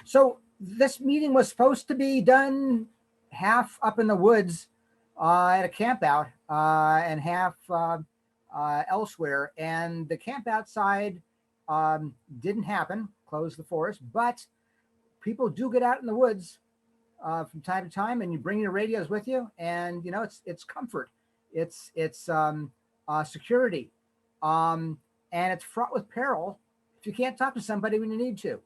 So this meeting was supposed to be done half up in the woods at a camp out and half elsewhere. And the camp outside didn't happen, closed the forest, but people do get out in the woods from time to time, and you bring your radios with you, and it's comfort, it's security, and it's fraught with peril if you can't talk to somebody when you need to.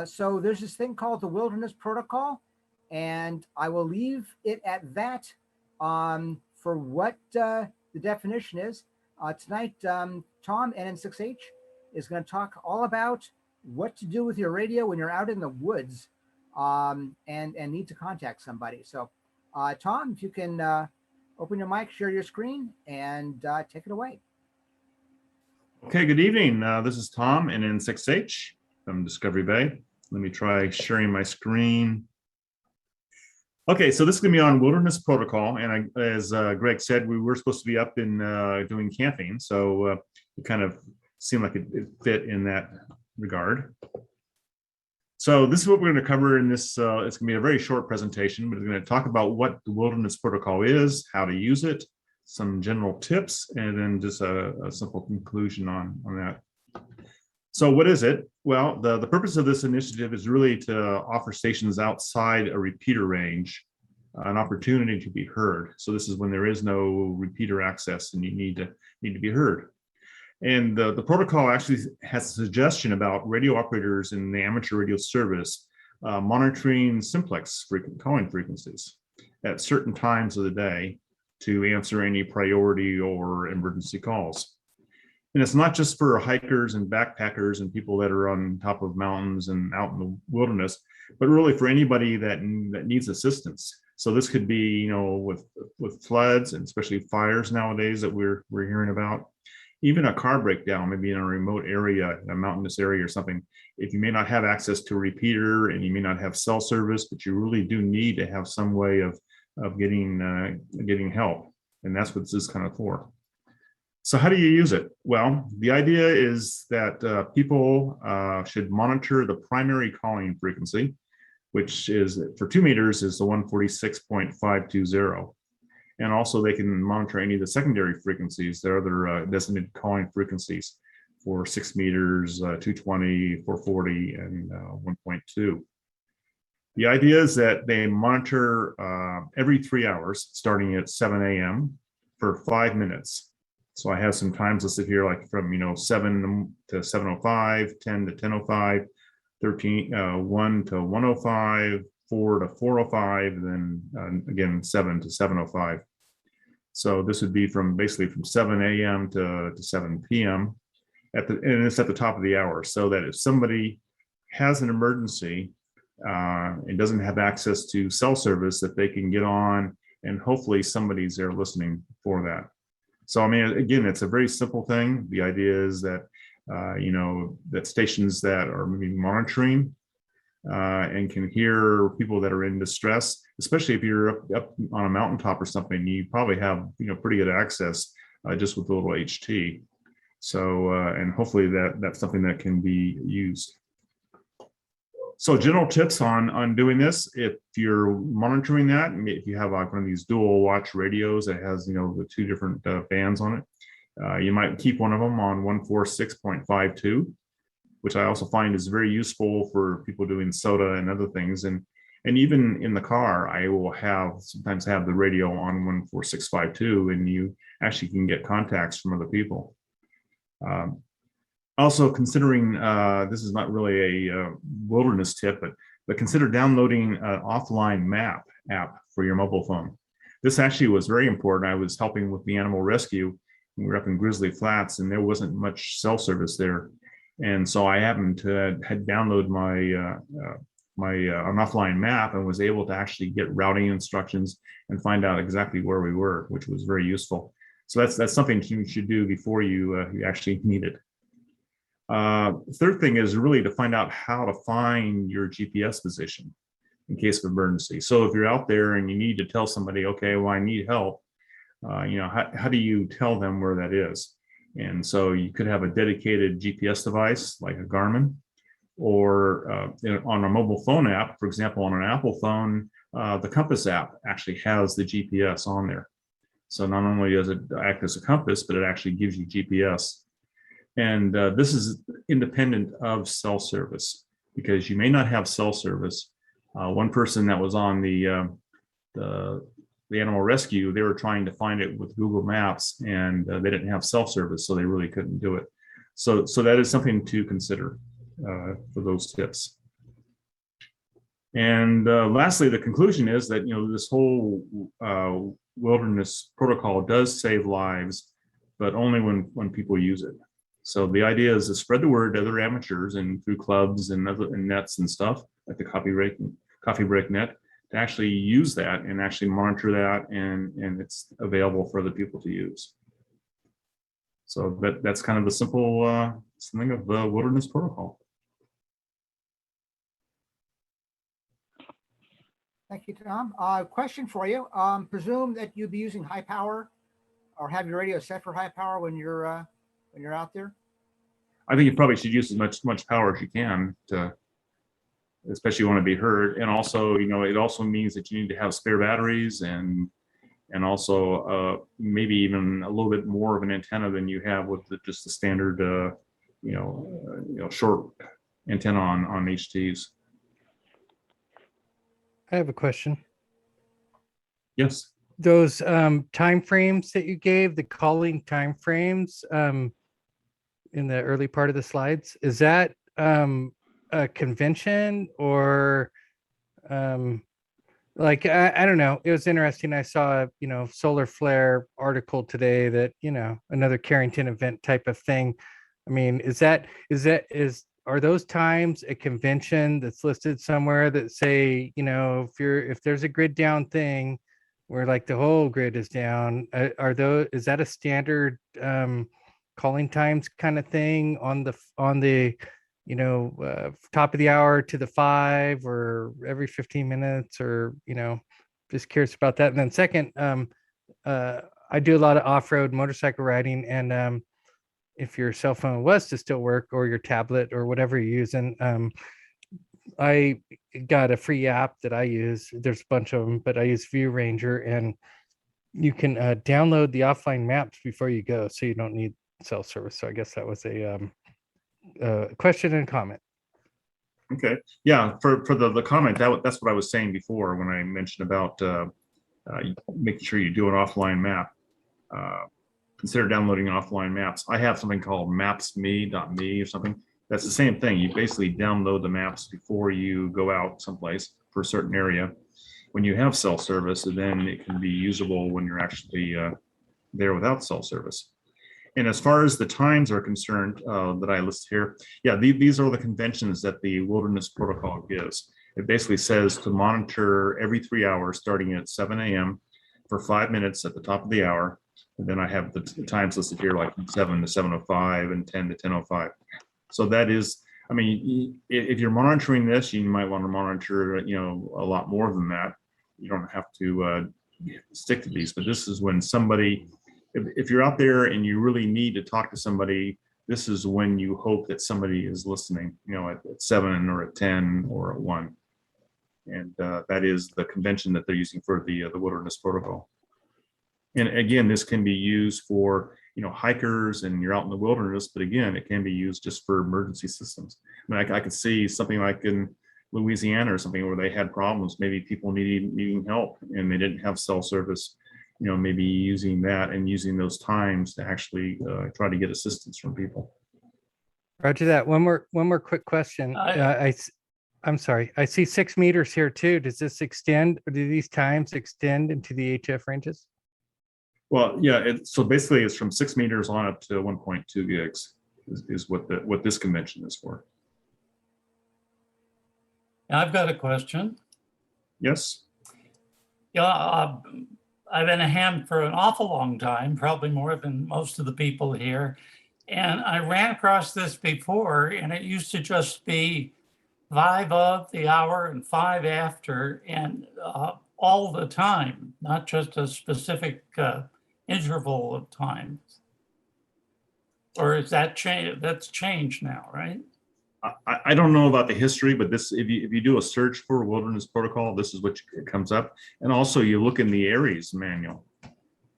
So there's this thing called the Wilderness Protocol, and I will leave it at that for what the definition is. Tonight, Tom, NN6H, is going to talk all about what to do with your radio when you're out in the woods and need to contact somebody. So, Tom, if you can open your mic, share your screen, and take it away. Okay, good evening. This is Tom, NN6H from Discovery Bay. Let me try sharing my screen. Okay, so this is going to be on Wilderness Protocol, and as Greg said, we were supposed to be up in doing camping, so it kind of seemed like it fit in that regard. So this is what we're going to cover in this. It's going to be a very short presentation, but we're going to talk about what the Wilderness Protocol is, how to use it, some general tips, and then just a simple conclusion on that. So what is it? Well, the purpose of this initiative is really to offer stations outside a repeater range an opportunity to be heard. So this is when there is no repeater access and you need to be heard. And the protocol actually has a suggestion about radio operators in the amateur radio service monitoring simplex calling frequencies at certain times of the day to answer any priority or emergency calls. And it's not just for hikers and backpackers and people that are on top of mountains and out in the wilderness, but really for anybody that needs assistance. So this could be, with floods and especially fires nowadays that we're hearing about. Even a car breakdown, maybe in a remote area, a mountainous area or something. If you may not have access to a repeater and you may not have cell service, but you really do need to have some way of getting help, and that's what this is kind of for. So how do you use it? Well, the idea is that people should monitor the primary calling frequency, which is for 2 meters is the 146.520. And also they can monitor any of the secondary frequencies, the other designated calling frequencies for 6 meters, 220, 440, and 1.2. The idea is that they monitor every 3 hours, starting at 7 a.m. for 5 minutes. So I have some times listed here, like from 7 to 7:05, 10 to 10:05, 1 to 1:05, 4 to 4:05, then again 7 to 7:05. So this would be basically from 7 a.m. to 7 p.m. and it's at the top of the hour, so that if somebody has an emergency and doesn't have access to cell service, that they can get on and hopefully somebody's there listening for that. So I mean, again, it's a very simple thing. The idea is that that stations that are maybe monitoring and can hear people that are in distress, especially if you're up on a mountaintop or something, you probably have pretty good access just with a little HT. So and hopefully that's something that can be used. So general tips on doing this: if you're monitoring that, if you have like one of these dual watch radios that has the 2 different bands on it, you might keep one of them on 146.52. which I also find is very useful for people doing SOTA and other things. And even in the car, I will sometimes have the radio on 14652, and you actually can get contacts from other people. Also considering, this is not really a wilderness tip, but consider downloading an offline map app for your mobile phone. This actually was very important. I was helping with the animal rescue. We were up in Grizzly Flats and there wasn't much cell service there. And so I happened to had downloaded an offline map and was able to actually get routing instructions and find out exactly where we were, which was very useful. So that's something you should do before you actually need it. Third thing is really to find out how to find your GPS position in case of emergency. So if you're out there and you need to tell somebody, okay, well, I need help, how do you tell them where that is? And so you could have a dedicated GPS device like a Garmin, or on a mobile phone app, for example, on an Apple phone, the Compass app actually has the GPS on there. So not only does it act as a compass, but it actually gives you GPS. And this is independent of cell service, because you may not have cell service. One person that was on the animal rescue, they were trying to find it with Google Maps, and they didn't have cell service, so they really couldn't do it. So that is something to consider for those tips. And lastly, the conclusion is that this whole wilderness protocol does save lives, but only when people use it. So the idea is to spread the word to other amateurs and through clubs and nets and stuff like the Coffee Break Net, to actually use that and actually monitor that, and it's available for other people to use. So that's kind of the simple something of the wilderness protocol. Thank you, Tom. Question for you. Presume that you'd be using high power, or have your radio set for high power when you're out there. I think you probably should use as much power as you can to, especially want to be heard. And also, it also means that you need to have spare batteries and also maybe even a little bit more of an antenna than you have with just the standard, short antenna on HTs. I have a question. Yes. Those time frames that you gave, the calling time frames in the early part of the slides, is that a convention or like I don't know. It was interesting. I saw a solar flare article today that another Carrington event type of thing. I mean, are those times a convention that's listed somewhere that say, if there's a grid down thing where like the whole grid is down, is that a standard calling times kind of thing on the top of the hour to the 5 or every 15 minutes, or just curious about that. And then second, I do a lot of off-road motorcycle riding, and if your cell phone was to still work, or your tablet or whatever you're using, I got a free app that I use. There's a bunch of them, but I use View Ranger, and you can download the offline maps before you go, so you don't need cell service. So I guess that was a question and comment. Okay. Yeah. For the comment, that's what I was saying before when I mentioned about making sure you do an offline map. Consider downloading offline maps. I have something called maps.me or something. That's the same thing. You basically download the maps before you go out someplace for a certain area. When you have cell service, then it can be usable when you're actually there without cell service. And as far as the times are concerned that I list here, yeah, these are the conventions that the Wilderness Protocol gives. It basically says to monitor every 3 hours starting at 7 a.m. for 5 minutes at the top of the hour. And then I have the times listed here, like 7 to 7:05 and 10 to 10:05. So that is, I mean, if you're monitoring this, you might want to monitor, a lot more than that. You don't have to stick to these, but this is when somebody, if you're out there and you really need to talk to somebody, this is when you hope that somebody is listening, at 7 or at 10 or at 1. And that is the convention that they're using for the Wilderness Protocol. And again, this can be used for, hikers and you're out in the wilderness, but again, it can be used just for emergency systems. I mean, I could see something like in Louisiana or something where they had problems, maybe people needing help and they didn't have cell service, maybe using that and using those times to actually try to get assistance from people. Roger that. One more quick question. I'm sorry. I see 6 meters here too. Does this extend, or do these times extend into the HF ranges? Well, yeah. So basically, it's from 6 meters on up to 1.2 gigs is what this convention is for. I've got a question. Yes. Yeah, I've been a ham for an awful long time, probably more than most of the people here. And I ran across this before, and it used to just be 5 of the hour and 5 after, and all the time, not just a specific interval of time. Or is that change? That's changed now, right? I don't know about the history, but this, if you do a search for wilderness protocol, this is what comes up. And also you look in the ARES manual,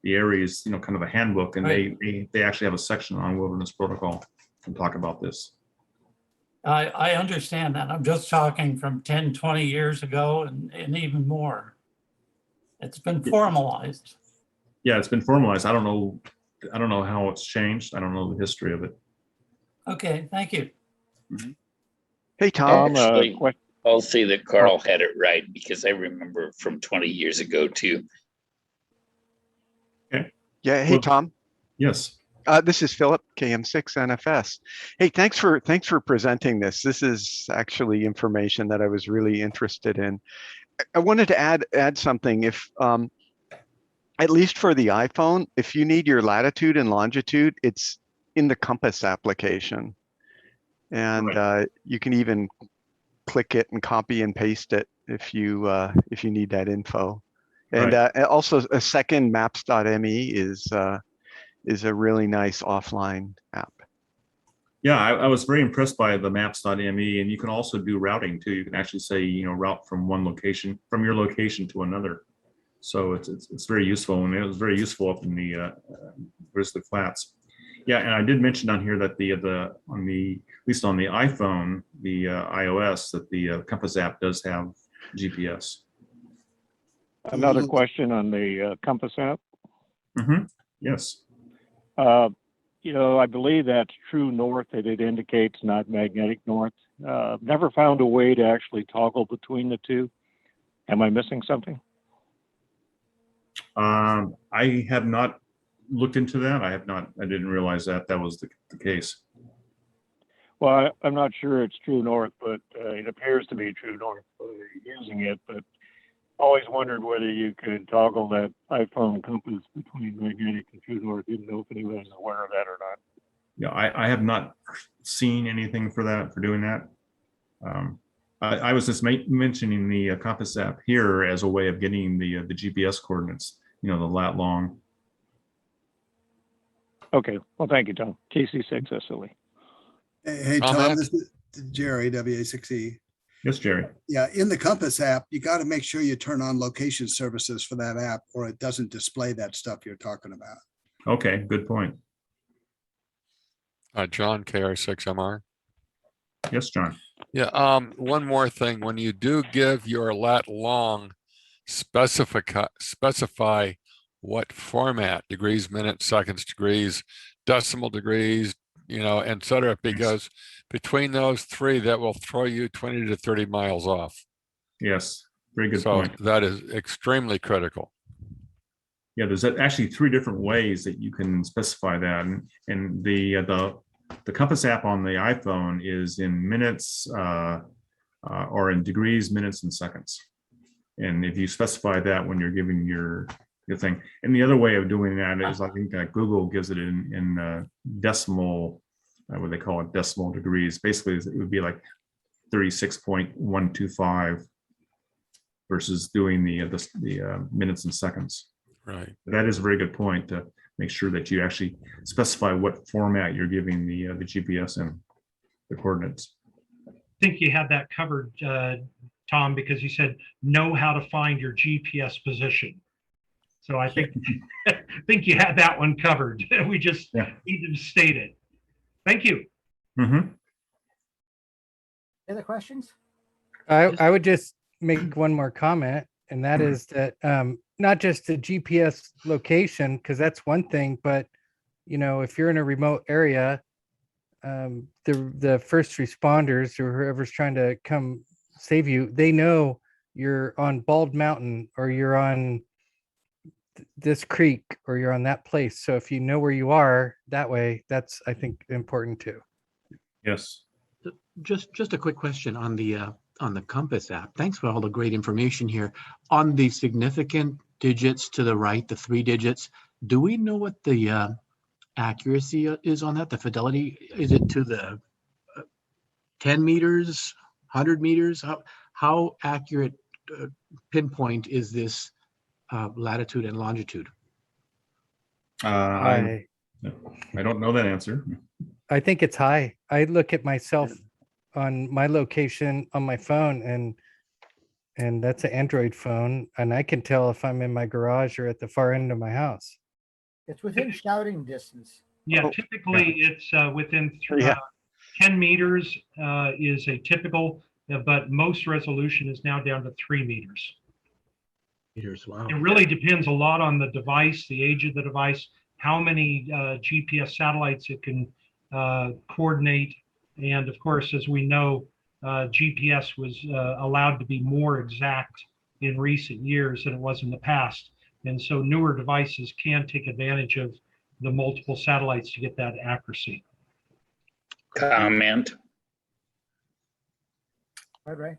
the ARES, kind of a handbook, and Right. they actually have a section on wilderness protocol and talk about this. I understand that. I'm just talking from 10, 20 years ago and even more. It's been formalized. Yeah, it's been formalized. I don't know how it's changed. I don't know the history of it. Okay, thank you. Hey, Tom. Actually, I'll say that Carl had it right because I remember from 20 years ago too. Yeah. Hey, Well, Tom. Yes. This is Philip, KM6NFS. Hey, thanks for presenting this. This is actually information that I was really interested in. I wanted to add something. If at least for the iPhone, if you need your latitude and longitude, it's in the Compass application, and you can even click it and copy and paste it if you need that info. And also a second maps.me is a really nice offline app. Yeah, I was very impressed by the maps.me, and you can also do routing too. You can actually say, route from your location to another. So it's very useful, and it was very useful up in the Grizzly Flats. Yeah, and I did mention on here that at least on the iPhone, the iOS, that the Compass app does have GPS. Another question on the Compass app. Yes. I believe that's true north, that it indicates, not magnetic north. Never found a way to actually toggle between the two. Am I missing something? I have not looked into that. I didn't realize that was the case. Well, I'm not sure it's true north, but it appears to be true north using it. But always wondered whether you could toggle that iPhone Compass between magnetic and true north. Didn't know if anybody's aware of that or not. Yeah, I have not seen anything for doing that. I was just mentioning the Compass app here as a way of getting the GPS coordinates, the lat long. Okay, well, thank you, Tom. KC6 SLE. Hey, Tom, this is Jerry, WA6E. Yes, Jerry. Yeah, in the Compass app, you got to make sure you turn on location services for that app, or it doesn't display that stuff you're talking about. Okay, good point. John, KR6MR. Yes, John. Yeah, one more thing. When you do give your lat long, specify what format, degrees, minutes, seconds, degrees, decimal degrees, et cetera, because between those three, that will throw you 20 to 30 miles off. Yes, very good point. That is extremely critical. Yeah, there's actually 3 different ways that you can specify that, and the Compass app on the iPhone is in minutes or in degrees, minutes, and seconds. And if you specify that when you're giving your thing, and the other way of doing that is, I think Google gives it in decimal, what they call it, decimal degrees. Basically, it would be like 36.125 versus doing the minutes and seconds. Right. That is a very good point, to make sure that you actually specify what format you're giving the GPS in, the coordinates. I think you had that covered, Tom, because you said know how to find your GPS position. So I think think you had that one covered. We just needed to state it. Thank you. Other questions? I would just make one more comment, and that is that not just the GPS location, because that's one thing, but if you're in a remote area, the first responders or whoever's trying to come save you, they know you're on Bald Mountain, or you're on this creek, or you're on that place. So if you know where you are that way, that's, I think, important too. Yes. Just a quick question on the Compass app. Thanks for all the great information here. On the significant digits to the right, the 3 digits, do we know what the accuracy is on that? The fidelity, is it to the 10 meters, 100 meters? How accurate pinpoint is this latitude and longitude? I don't know that answer. I think it's high. I look at myself on my location on my phone, and that's an Android phone, and I can tell if I'm in my garage or at the far end of my house. It's within shouting distance. Yeah, Oh, typically it's within Yeah. 10 meters is a typical, but most resolution is now down to 3 meters. Meters, wow. It really depends a lot on the device, the age of the device, how many GPS satellites it can coordinate. And of course, as we know, GPS was allowed to be more exact in recent years than it was in the past. And so newer devices can take advantage of the multiple satellites to get that accuracy. Comment. Right, right.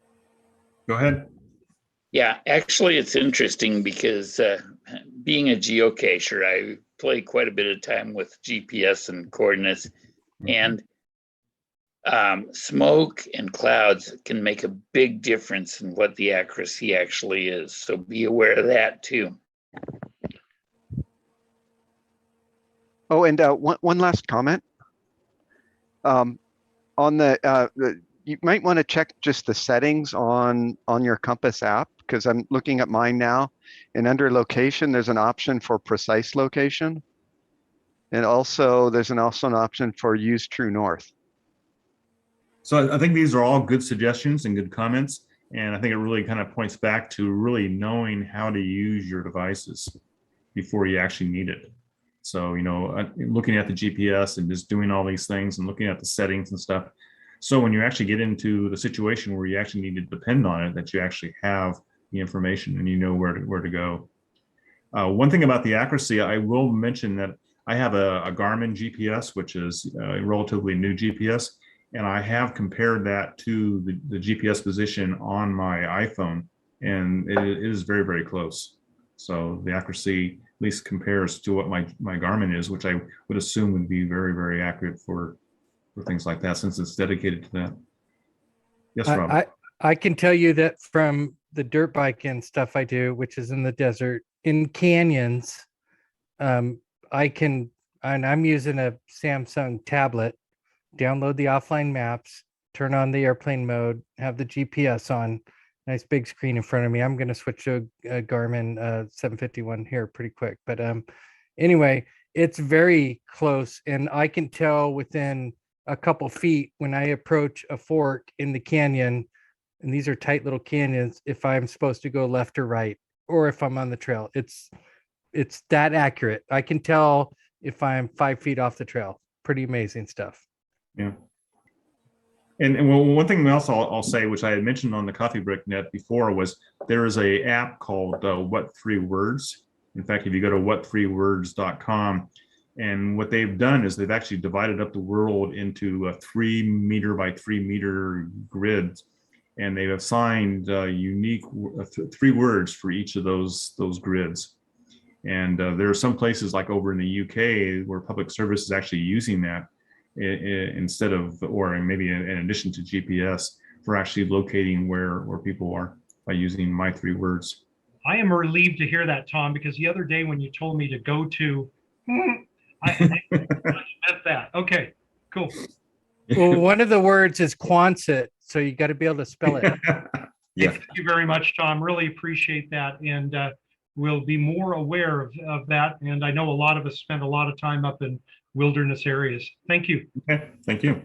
Go ahead. Yeah, actually, it's interesting because being a geocacher, I play quite a bit of time with GPS and coordinates, and smoke and clouds can make a big difference in what the accuracy actually is. So be aware of that too. Oh, and one last comment. On you might want to check just the settings on your Compass app, because I'm looking at mine now, and under location, there's an option for precise location. And also there's also an option for use true north. So I think these are all good suggestions and good comments. And I think it really kind of points back to really knowing how to use your devices before you actually need it. So, you know, looking at the GPS and just doing all these things and looking at the settings and stuff. So when you actually get into the situation where you actually need to depend on it, that you actually have the information and you know where to go. One thing about the accuracy, I will mention that I have a Garmin GPS, which is a relatively new GPS. And I have compared that to the GPS position on my iPhone, and it is very, very close. So the accuracy at least compares to what my Garmin is, which I would assume would be very, very accurate for things like that, since it's dedicated to that. Yes, Rob. I can tell you that from the dirt bike and stuff I do, which is in the desert, in canyons, and I'm using a Samsung tablet, download the offline maps, turn on the airplane mode, have the GPS on, nice big screen in front of me. I'm going to switch to a Garmin 751 here pretty quick. But anyway, it's very close. And I can tell within a couple feet when I approach a fork in the canyon, and these are tight little canyons, if I'm supposed to go left or right, or if I'm on the trail. It's that accurate. I can tell if I'm 5 feet off the trail. Pretty amazing stuff. Yeah. And well, one thing else I'll say, which I had mentioned on the Coffee Break Net before, was there is a app called What 3 Words. In fact, if you go to what3words.com, and what they've done is they've actually divided up the world into 3 meter by 3 meter grids, and they've assigned unique 3 words for each of those grids. And there are some places like over in the UK where public service is actually using that instead of, or maybe in addition to GPS, for actually locating where people are by using my 3 words. I am relieved to hear that, Tom, because the other day when you told me to go to, I meant that. Okay, cool. Well, one of the words is Quonset, so you got to be able to spell it. Yeah. Thank you very much, Tom. Really appreciate that. And we'll be more aware of that. And I know a lot of us spend a lot of time up in wilderness areas. Thank you. Okay, thank you.